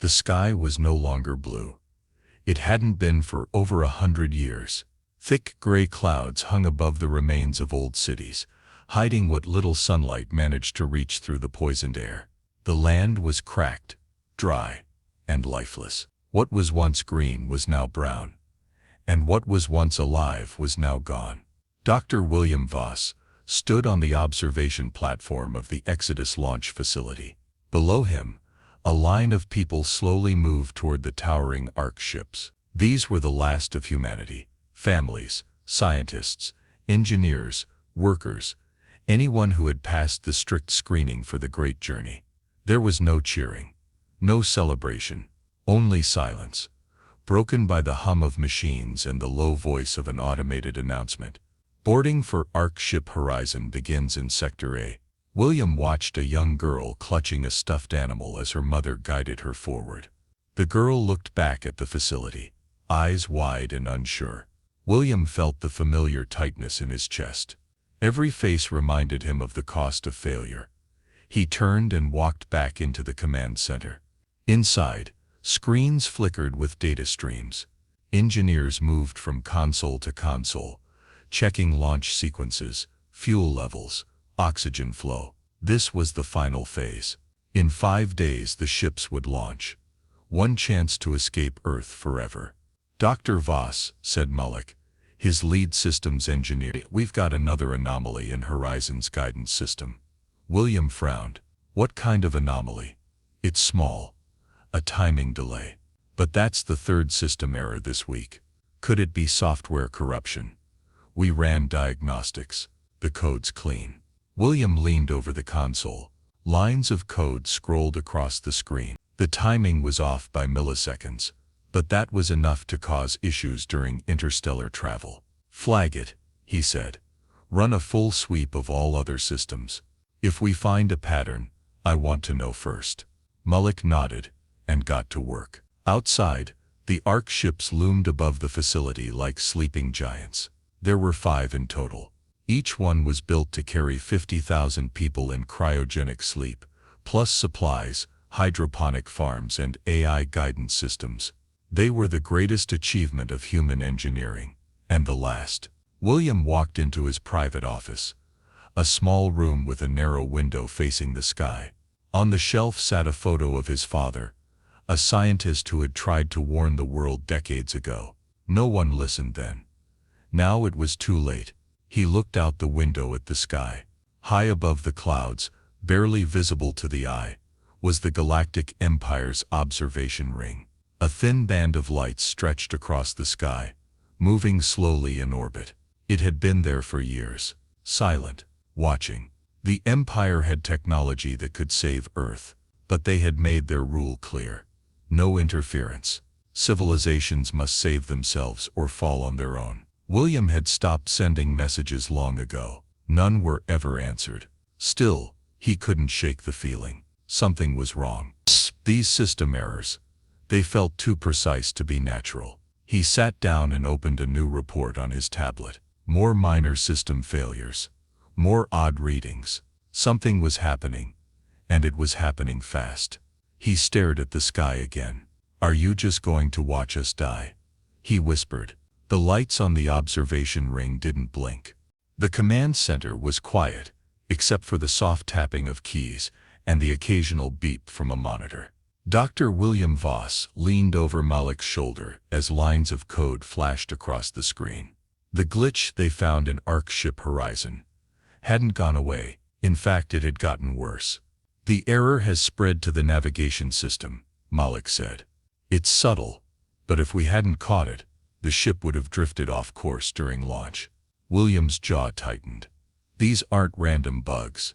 The sky was no longer blue. It hadn't been for over 100 years. Thick gray clouds hung above the remains of old cities, hiding what little sunlight managed to reach through the poisoned air. The land was cracked, dry, and lifeless. What was once green was now brown, and what was once alive was now gone. Dr. William Voss stood on the observation platform of the Exodus launch facility. Below him, a line of people slowly moved toward the towering Ark ships. These were the last of humanity: families, scientists, engineers, workers, anyone who had passed the strict screening for the great journey. There was no cheering, no celebration, only silence, broken by the hum of machines and the low voice of an automated announcement. Boarding for Ark Ship Horizon begins in Sector A. William watched a young girl clutching a stuffed animal as her mother guided her forward. The girl looked back at the facility, eyes wide and unsure. William felt the familiar tightness in his chest. Every face reminded him of the cost of failure. He turned and walked back into the command center. Inside, screens flickered with data streams. Engineers moved from console to console, checking launch sequences, fuel levels, oxygen flow. This was the final phase. In 5 days the ships would launch. One chance to escape Earth forever. Dr. Voss, said Mullock, his lead systems engineer, "We've got another anomaly in Horizon's guidance system." William frowned. What kind of anomaly? It's small. A timing delay. But that's the third system error this week. Could it be software corruption? We ran diagnostics. The code's clean. William leaned over the console. Lines of code scrolled across the screen. The timing was off by milliseconds, but that was enough to cause issues during interstellar travel. "Flag it," he said. "Run a full sweep of all other systems. If we find a pattern, I want to know first." Mullock nodded and got to work. Outside, the Ark ships loomed above the facility like sleeping giants. There were 5 in total. Each one was built to carry 50,000 people in cryogenic sleep, plus supplies, hydroponic farms, and AI guidance systems. They were the greatest achievement of human engineering, and the last. William walked into his private office, a small room with a narrow window facing the sky. On the shelf sat a photo of his father, a scientist who had tried to warn the world decades ago. No one listened then. Now it was too late. He looked out the window at the sky. High above the clouds, barely visible to the eye, was the Galactic Empier's observation ring. A thin band of light stretched across the sky, moving slowly in orbit. It had been there for years, silent, watching. The Empire had technology that could save Earth, but they had made their rule clear. No interference. Civilizations must save themselves or fall on their own. William had stopped sending messages long ago. None were ever answered. Still, he couldn't shake the feeling. Something was wrong. These system errors. They felt too precise to be natural. He sat down and opened a new report on his tablet. More minor system failures. More odd readings. Something was happening, and it was happening fast. He stared at the sky again. "Are you just going to watch us die?" he whispered. The lights on the observation ring didn't blink. The command center was quiet, except for the soft tapping of keys and the occasional beep from a monitor. Dr. William Voss leaned over Mullock's shoulder as lines of code flashed across the screen. The glitch they found in Ark Ship Horizon hadn't gone away. In fact, it had gotten worse. "The error has spread to the navigation system," Mullock said. "It's subtle, but if we hadn't caught it, the ship would have drifted off course during launch." William's jaw tightened. "These aren't random bugs."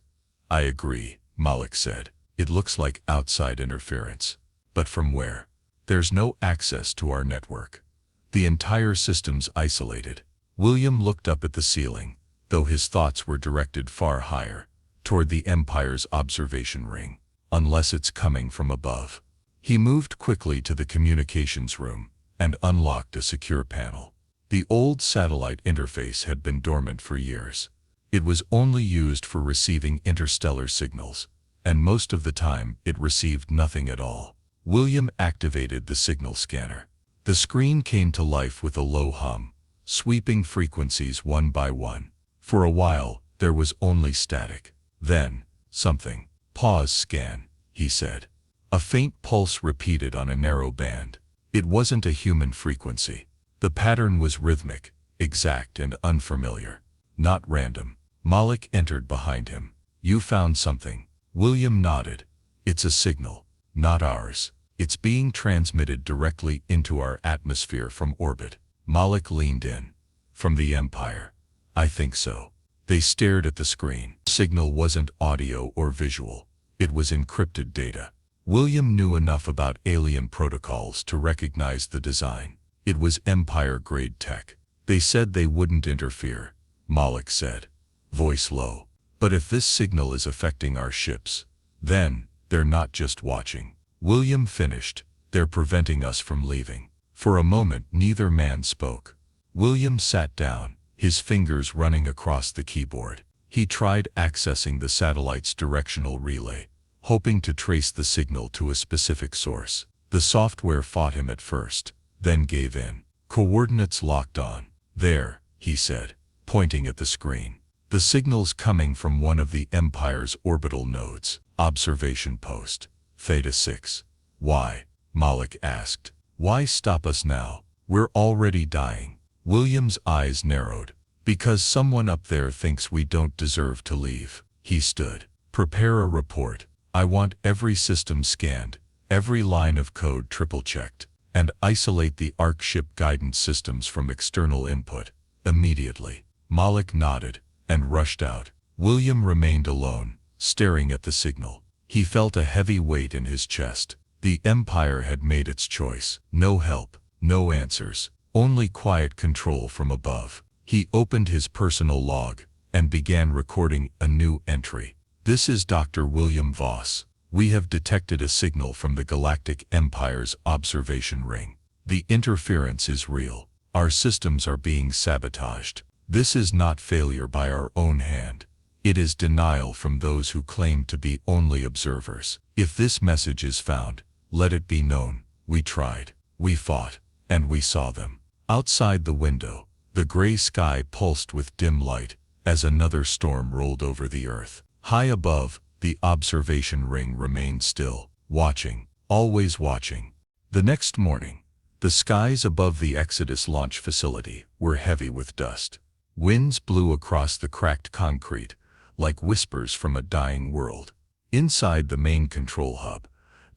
"I agree," Mullock said. "It looks like outside interference. But from where? There's no access to our network. The entire system's isolated." William looked up at the ceiling, though his thoughts were directed far higher, toward the Empire's observation ring. Unless it's coming from above. He moved quickly to the communications room and unlocked a secure panel. The old satellite interface had been dormant for years. It was only used for receiving interstellar signals, and most of the time it received nothing at all. William activated the signal scanner. The screen came to life with a low hum, sweeping frequencies one by one. For a while, there was only static. Then, something. Pause scan, he said. A faint pulse repeated on a narrow band. It wasn't a human frequency. The pattern was rhythmic, exact and unfamiliar. Not random. Malik entered behind him. You found something. William nodded. It's a signal. Not ours. It's being transmitted directly into our atmosphere from orbit. Malik leaned in. From the Empire. I think so. They stared at the screen. The signal wasn't audio or visual. It was encrypted data. William knew enough about alien protocols to recognize the design. It was Empire-grade tech. They said they wouldn't interfere, Malik said, voice low. But if this signal is affecting our ships, then they're not just watching. William finished. They're preventing us from leaving. For a moment, neither man spoke. William sat down, his fingers running across the keyboard. He tried accessing the satellite's directional relay, hoping to trace the signal to a specific source. The software fought him at first, then gave in. Coordinates locked on. There, he said, pointing at the screen. The signal's coming from one of the Empire's orbital nodes. Observation post. Theta 6. Why? Malik asked. Why stop us now? We're already dying. William's eyes narrowed. Because someone up there thinks we don't deserve to leave. He stood. Prepare a report. I want every system scanned, every line of code triple-checked, and isolate the ARC ship guidance systems from external input. Immediately. Malik nodded and rushed out. William remained alone, staring at the signal. He felt a heavy weight in his chest. The Empire had made its choice. No help, no answers, only quiet control from above. He opened his personal log and began recording a new entry. This is Dr. William Voss. We have detected a signal from the Galactic Empire's observation ring. The interference is real. Our systems are being sabotaged. This is not failure by our own hand. It is denial from those who claim to be only observers. If this message is found, let it be known. We tried, we fought, and we saw them. Outside the window, the gray sky pulsed with dim light as another storm rolled over the Earth. High above, the observation ring remained still, watching, always watching. The next morning, the skies above the Exodus launch facility were heavy with dust. Winds blew across the cracked concrete, like whispers from a dying world. Inside the main control hub,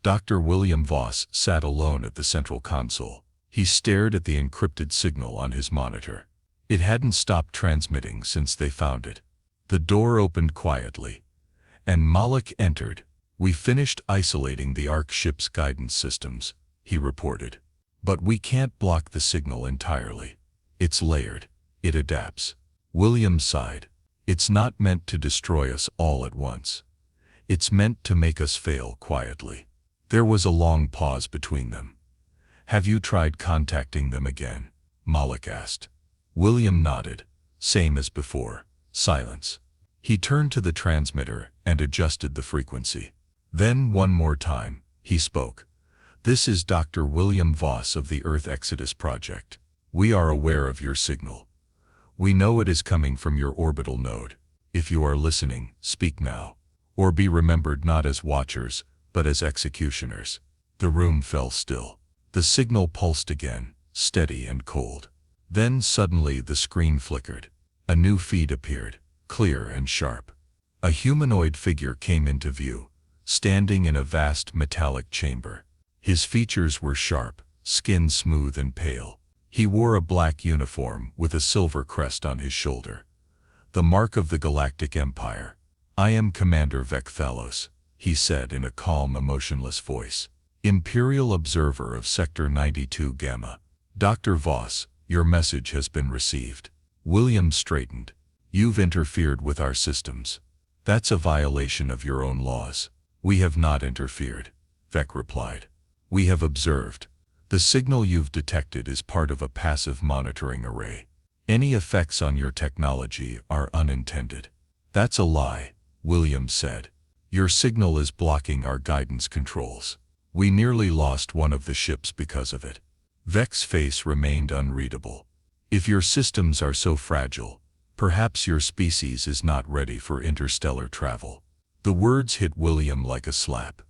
Dr. William Voss sat alone at the central console. He stared at the encrypted signal on his monitor. It hadn't stopped transmitting since they found it. The door opened quietly, and Malik entered. We finished isolating the ARC ship's guidance systems, he reported. But we can't block the signal entirely. It's layered. It adapts. William sighed. It's not meant to destroy us all at once. It's meant to make us fail quietly. There was a long pause between them. Have you tried contacting them again? Malik asked. William nodded. Same as before. Silence. He turned to the transmitter and adjusted the frequency. Then one more time, he spoke. This is Dr. William Voss of the Earth Exodus Project. We are aware of your signal. We know it is coming from your orbital node. If you are listening, speak now, or be remembered not as watchers, but as executioners. The room fell still. The signal pulsed again, steady and cold. Then suddenly the screen flickered. A new feed appeared, clear and sharp. A humanoid figure came into view, standing in a vast metallic chamber. His features were sharp, skin smooth and pale. He wore a black uniform with a silver crest on his shoulder. The mark of the Galactic Empire. I am Commander Vecthalos, he said in a calm, emotionless voice. Imperial Observer of Sector 92 Gamma. Dr. Voss, your message has been received. William straightened. You've interfered with our systems. That's a violation of your own laws. We have not interfered, Vec replied. We have observed. The signal you've detected is part of a passive monitoring array. Any effects on your technology are unintended. That's a lie, William said. Your signal is blocking our guidance controls. We nearly lost one of the ships because of it. Vec's face remained unreadable. If your systems are so fragile, perhaps your species is not ready for interstellar travel. The words hit William like a slap.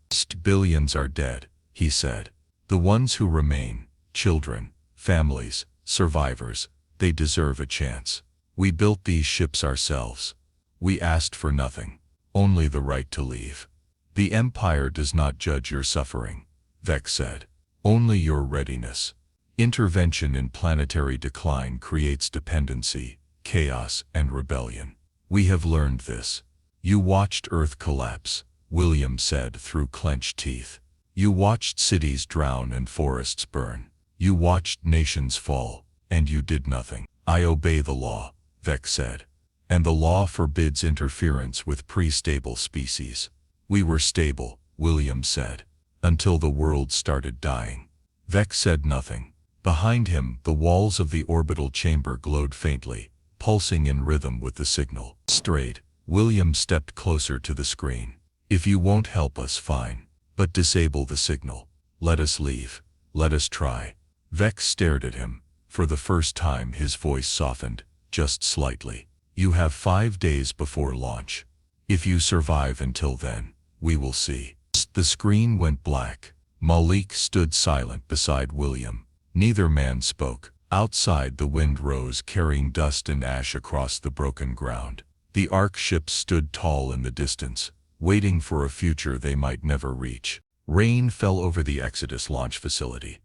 Billions are dead, he said. The ones who remain, children, families, survivors, they deserve a chance. We built these ships ourselves. We asked for nothing, only the right to leave. The Empire does not judge your suffering, Vec said. Only your readiness. Intervention in planetary decline creates dependency, chaos, and rebellion. We have learned this. You watched Earth collapse, William said through clenched teeth. You watched cities drown and forests burn. You watched nations fall, and you did nothing. I obey the law, Vec said. And the law forbids interference with pre-stable species. We were stable, William said, until the world started dying. Vec said nothing. Behind him, the walls of the orbital chamber glowed faintly, pulsing in rhythm with the signal. Straight, William stepped closer to the screen. If you won't help us, fine. But disable the signal. Let us leave. Let us try. Vec stared at him. For the first time his voice softened, just slightly. You have 5 days before launch. If you survive until then, we will see. The screen went black. Malik stood silent beside William. Neither man spoke. Outside the wind rose carrying dust and ash across the broken ground. The Ark ships stood tall in the distance, waiting for a future they might never reach. Rain fell over the Exodus launch facility.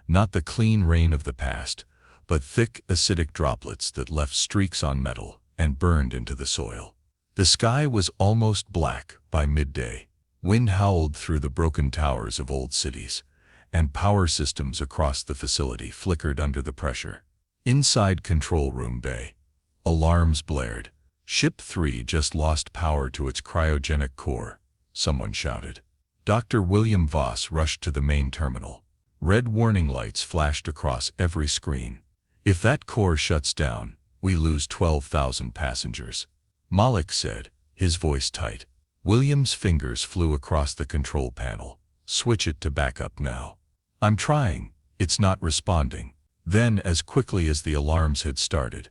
Not the clean rain of the past, but thick, acidic droplets that left streaks on metal and burned into the soil. The sky was almost black by midday. Wind howled through the broken towers of old cities, and power systems across the facility flickered under the pressure. Inside control room bay, alarms blared. Ship 3 just lost power to its cryogenic core, someone shouted. Dr. William Voss rushed to the main terminal. Red warning lights flashed across every screen. If that core shuts down, we lose 12,000 passengers. Malik said, his voice tight. William's fingers flew across the control panel. Switch it to backup now. I'm trying. It's not responding. Then, as quickly as the alarms had started,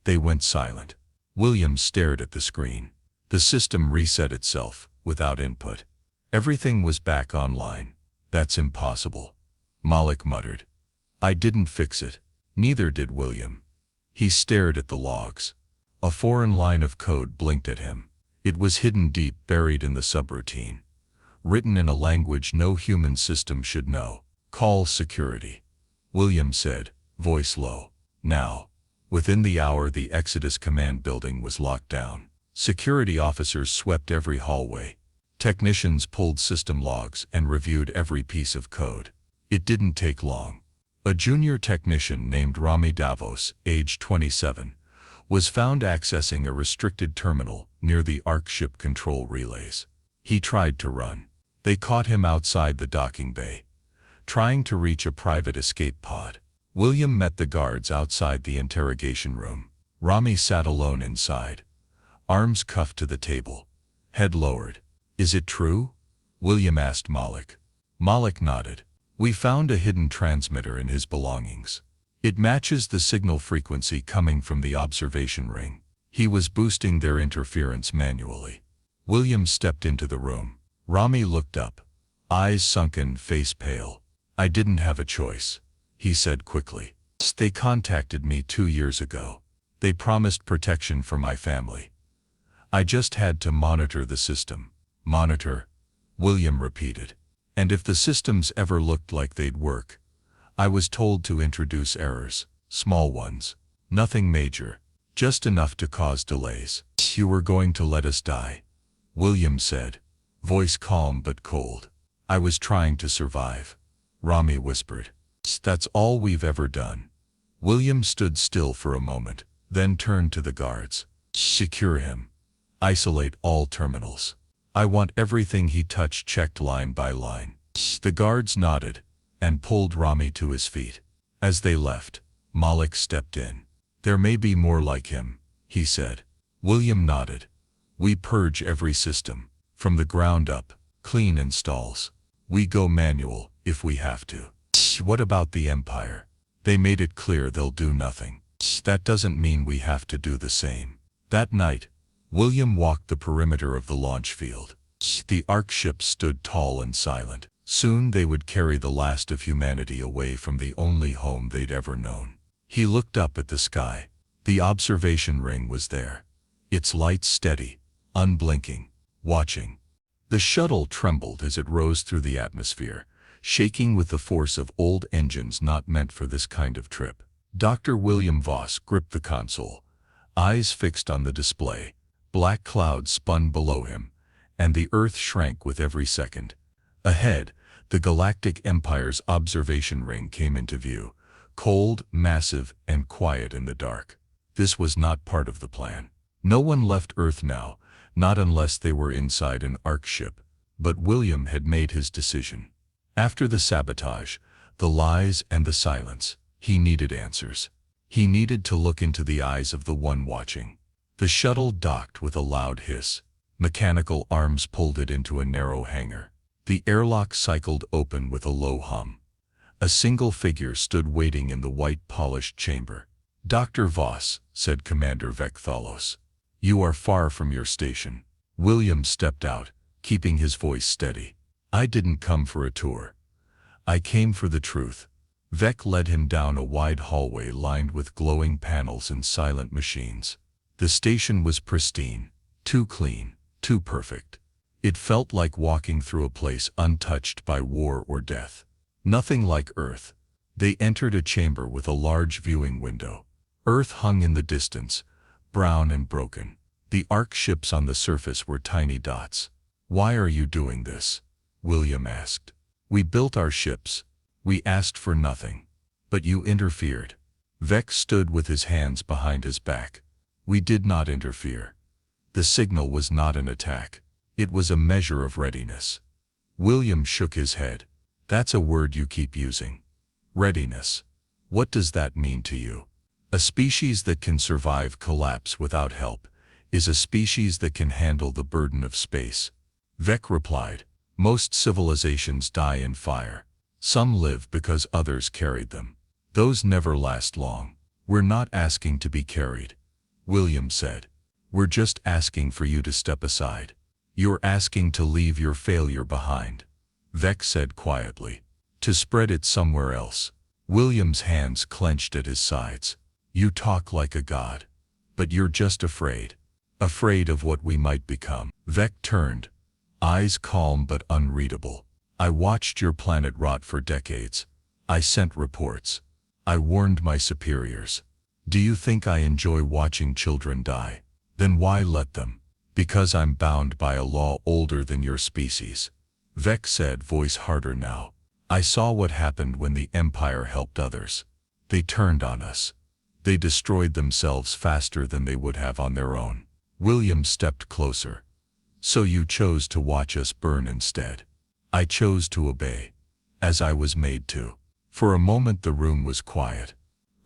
they went silent. William stared at the screen. The system reset itself, without input. Everything was back online. That's impossible, Malik muttered. I didn't fix it. Neither did William. He stared at the logs. A foreign line of code blinked at him. It was hidden deep, buried in the subroutine. Written in a language no human system should know. Call security, William said, voice low. Now. Within the hour the Exodus command building was locked down. Security officers swept every hallway. Technicians pulled system logs and reviewed every piece of code. It didn't take long. A junior technician named Rami Davos, age 27, was found accessing a restricted terminal near the Ark ship control relays. He tried to run. They caught him outside the docking bay, trying to reach a private escape pod. William met the guards outside the interrogation room. Rami sat alone inside, arms cuffed to the table, head lowered. Is it true? William asked Malik. Malik nodded. We found a hidden transmitter in his belongings. It matches the signal frequency coming from the observation ring. He was boosting their interference manually. William stepped into the room. Rami looked up, eyes sunken, face pale. I didn't have a choice, he said quickly. They contacted me 2 years ago. They promised protection for my family. I just had to monitor the system. Monitor, William repeated. And if the systems ever looked like they'd work, I was told to introduce errors, small ones, nothing major, just enough to cause delays. You were going to let us die, William said, voice calm but cold. I was trying to survive, Rami whispered. That's all we've ever done. William stood still for a moment, then turned to the guards. Secure him. Isolate all terminals. I want everything he touched checked line by line. The guards nodded and pulled Rami to his feet. As they left, Malik stepped in. There may be more like him, he said. William nodded. We purge every system, from the ground up, clean installs. We go manual, if we have to. What about the Empire? They made it clear they'll do nothing. That doesn't mean we have to do the same. That night, William walked the perimeter of the launch field. The Ark ships stood tall and silent. Soon they would carry the last of humanity away from the only home they'd ever known. He looked up at the sky. The observation ring was there, its lights steady, unblinking, watching. The shuttle trembled as it rose through the atmosphere, shaking with the force of old engines not meant for this kind of trip. Dr. William Voss gripped the console, eyes fixed on the display. Black clouds spun below him, and the Earth shrank with every second. Ahead, the Galactic Empier's observation ring came into view, cold, massive, and quiet in the dark. This was not part of the plan. No one left Earth now, not unless they were inside an Ark ship. But William had made his decision. After the sabotage, the lies and the silence, he needed answers. He needed to look into the eyes of the one watching. The shuttle docked with a loud hiss. Mechanical arms pulled it into a narrow hangar. The airlock cycled open with a low hum. A single figure stood waiting in the white polished chamber. "Dr. Voss," said Commander Vecthalos, "you are far from your station." William stepped out, keeping his voice steady. "I didn't come for a tour. I came for the truth." Vec led him down a wide hallway lined with glowing panels and silent machines. The station was pristine, too clean, too perfect. It felt like walking through a place untouched by war or death. Nothing like Earth. They entered a chamber with a large viewing window. Earth hung in the distance, brown and broken. The Ark ships on the surface were tiny dots. "Why are you doing this?" William asked. "We built our ships. We asked for nothing. But you interfered." Vec stood with his hands behind his back. "We did not interfere. The signal was not an attack. It was a measure of readiness." William shook his head. "That's a word you keep using. Readiness. What does that mean to you?" "A species that can survive collapse without help is a species that can handle the burden of space." Vec replied. "Most civilizations die in fire. Some live because others carried them. Those never last long." "We're not asking to be carried," William said. "We're just asking for you to step aside. You're asking to leave your failure behind," Vec said quietly. "To spread it somewhere else." William's hands clenched at his sides. "You talk like a god. But you're just afraid. Afraid of what we might become." Vec turned, eyes calm but unreadable. "I watched your planet rot for decades. I sent reports. I warned my superiors. Do you think I enjoy watching children die? Then why let them?" "Because I'm bound by a law older than your species," Vec said, voice harder now. "I saw what happened when the Empire helped others. They turned on us. They destroyed themselves faster than they would have on their own." William stepped closer. "So you chose to watch us burn instead?" "I chose to obey, as I was made to." For a moment the room was quiet.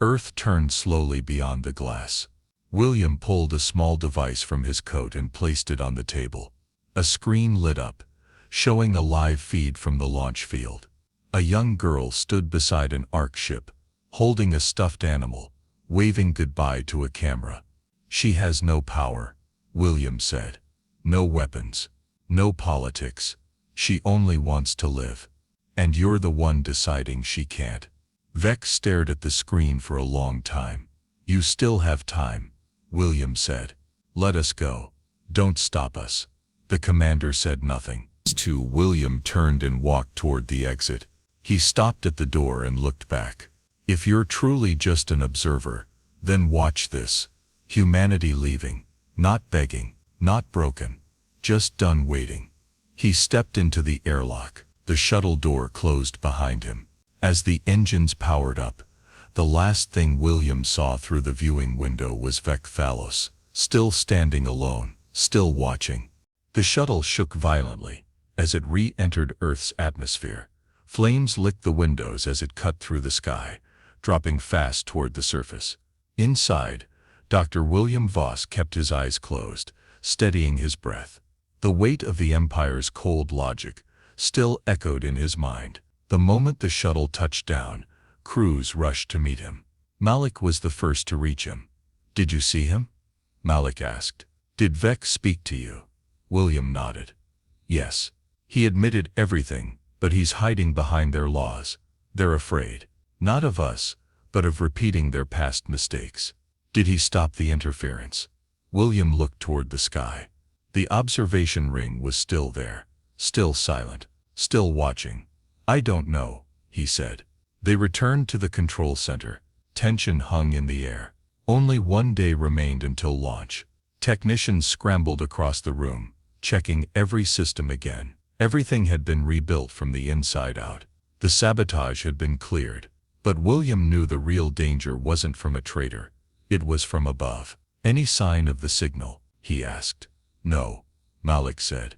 Earth turned slowly beyond the glass. William pulled a small device from his coat and placed it on the table. A screen lit up, showing a live feed from the launch field. A young girl stood beside an Ark ship, holding a stuffed animal, waving goodbye to a camera. "She has no power," William said. "No weapons. No politics. She only wants to live. And you're the one deciding she can't." Vec stared at the screen for a long time. "You still have time," William said. "Let us go. Don't stop us." The commander said nothing. William turned and walked toward the exit. He stopped at the door and looked back. "If you're truly just an observer, then watch this. Humanity leaving. Not begging, not broken. Just done waiting." He stepped into the airlock. The shuttle door closed behind him. As the engines powered up, the last thing William saw through the viewing window was Vecthalos, still standing alone, still watching. The shuttle shook violently as it re-entered Earth's atmosphere. Flames licked the windows as it cut through the sky, dropping fast toward the surface. Inside, Dr. William Voss kept his eyes closed, steadying his breath. The weight of the Empire's cold logic, still echoed in his mind. The moment the shuttle touched down, crews rushed to meet him. Malik was the first to reach him. "Did you see him?" Malik asked. "Did Vec speak to you?" William nodded. "Yes. He admitted everything, but he's hiding behind their laws. They're afraid. Not of us, but of repeating their past mistakes." "Did he stop the interference?" William looked toward the sky. The observation ring was still there, still silent, still watching. "I don't know," he said. They returned to the control center. Tension hung in the air. Only one day remained until launch. Technicians scrambled across the room, checking every system again. Everything had been rebuilt from the inside out. The sabotage had been cleared. But William knew the real danger wasn't from a traitor. It was from above. "Any sign of the signal?" he asked. "No," Malik said.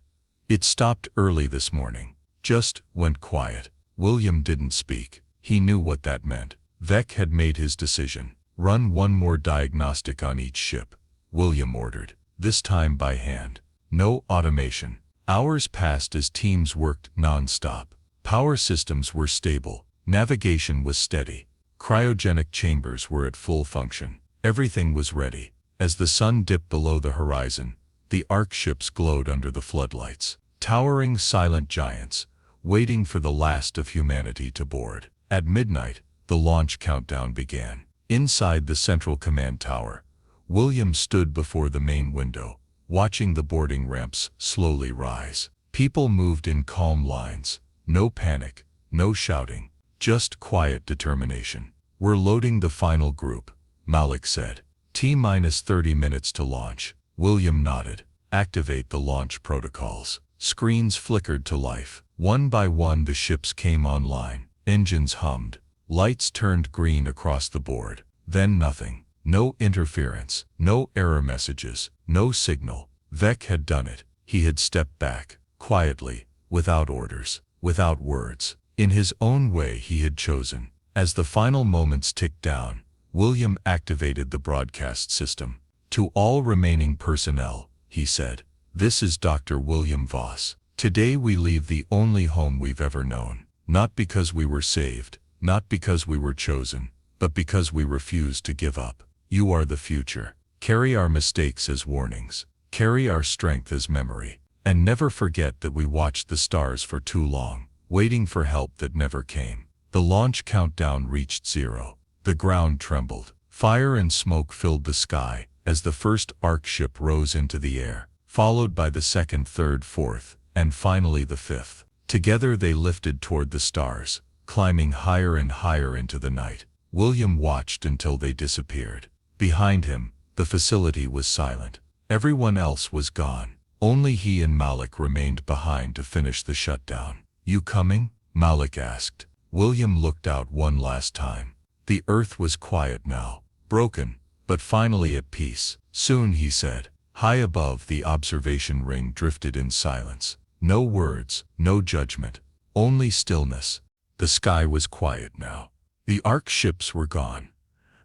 "It stopped early this morning. Just went quiet." William didn't speak. He knew what that meant. Vec had made his decision. "Run one more diagnostic on each ship," William ordered, this time by hand. No automation. Hours passed as teams worked non-stop. Power systems were stable. Navigation was steady. Cryogenic chambers were at full function. Everything was ready. As the sun dipped below the horizon, the Ark ships glowed under the floodlights. Towering silent giants, waiting for the last of humanity to board. At midnight, the launch countdown began. Inside the central command tower, William stood before the main window, watching the boarding ramps slowly rise. People moved in calm lines. No panic, no shouting, just quiet determination. "We're loading the final group," Malik said. "T-minus 30 minutes to launch." William nodded. "Activate the launch protocols." Screens flickered to life. One by one the ships came online. Engines hummed. Lights turned green across the board. Then nothing. No interference. No error messages. No signal. Vec had done it. He had stepped back, quietly, without orders, without words. In his own way he had chosen. As the final moments ticked down, William activated the broadcast system. "To all remaining personnel," he said, "this is Dr. William Voss. Today we leave the only home we've ever known. Not because we were saved, not because we were chosen, but because we refused to give up. You are the future. Carry our mistakes as warnings. Carry our strength as memory. And never forget that we watched the stars for too long, waiting for help that never came." The launch countdown reached 0. The ground trembled. Fire and smoke filled the sky as the first Ark ship rose into the air, followed by the second, third, fourth, and finally the fifth. Together they lifted toward the stars, climbing higher and higher into the night. William watched until they disappeared. Behind him, the facility was silent. Everyone else was gone. Only he and Malik remained behind to finish the shutdown. "You coming?" Malik asked. William looked out one last time. The earth was quiet now, broken, but finally at peace. "Soon," he said. High above, the observation ring drifted in silence. No words, no judgment, only stillness. The sky was quiet now. The Ark ships were gone.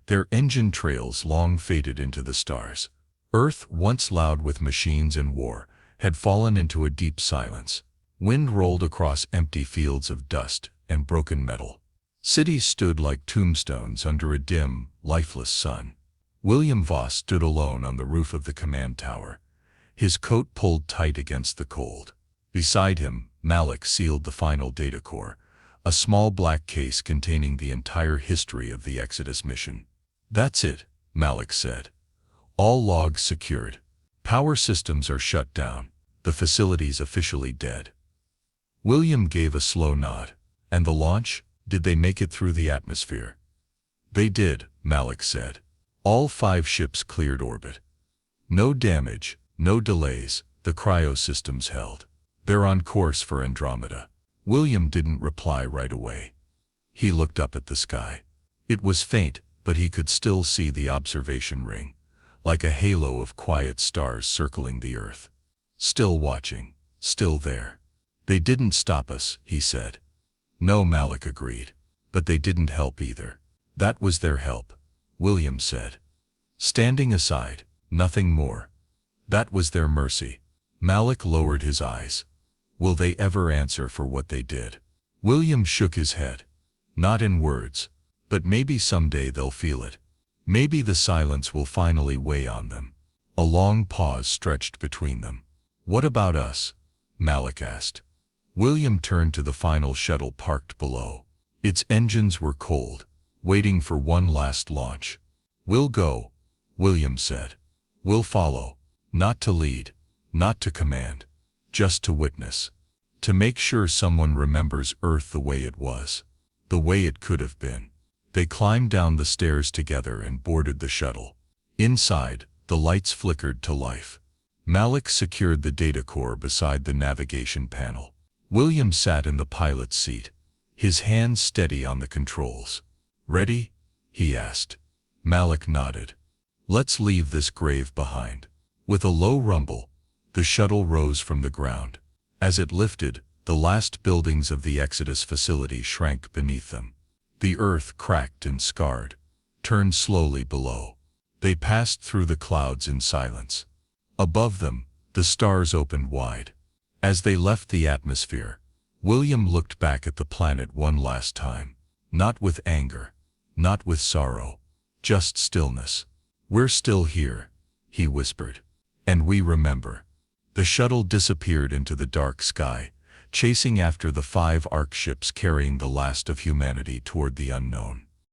Their engine trails long faded into the stars. Earth, once loud with machines and war, had fallen into a deep silence. Wind rolled across empty fields of dust and broken metal. Cities stood like tombstones under a dim, lifeless sun. William Voss stood alone on the roof of the command tower, his coat pulled tight against the cold. Beside him, Malik sealed the final data core, a small black case containing the entire history of the Exodus mission. "That's it," Malik said. "All logs secured. Power systems are shut down. The facility's officially dead." William gave a slow nod. "And the launch? Did they make it through the atmosphere?" "They did," Malik said. "All 5 ships cleared orbit. No damage, no delays, the cryo systems held. They're on course for Andromeda." William didn't reply right away. He looked up at the sky. It was faint, but he could still see the observation ring, like a halo of quiet stars circling the earth. Still watching, still there. "They didn't stop us," he said. "No," Malik agreed. "But they didn't help either." "That was their help," William said. "Standing aside, nothing more. That was their mercy." Malik lowered his eyes. Will they ever answer for what they did? William shook his head. Not in words, but maybe someday they'll feel it. Maybe the silence will finally weigh on them. A long pause stretched between them. What about us? Malik asked. William turned to the final shuttle parked below. Its engines were cold, waiting for one last launch. We'll go, William said. We'll follow, not to lead, not to command, just to witness. To make sure someone remembers Earth the way it was, the way it could have been. They climbed down the stairs together and boarded the shuttle. Inside, the lights flickered to life. Malik secured the data core beside the navigation panel. William sat in the pilot's seat, his hands steady on the controls. Ready? He asked. Malik nodded. Let's leave this grave behind. With a low rumble, the shuttle rose from the ground. As it lifted, the last buildings of the Exodus facility shrank beneath them. The earth cracked and scarred, turned slowly below. They passed through the clouds in silence. Above them, the stars opened wide. As they left the atmosphere, William looked back at the planet one last time. Not with anger, not with sorrow, just stillness. We're still here, he whispered. And we remember. The shuttle disappeared into the dark sky, chasing after the 5 Ark ships carrying the last of humanity toward the unknown.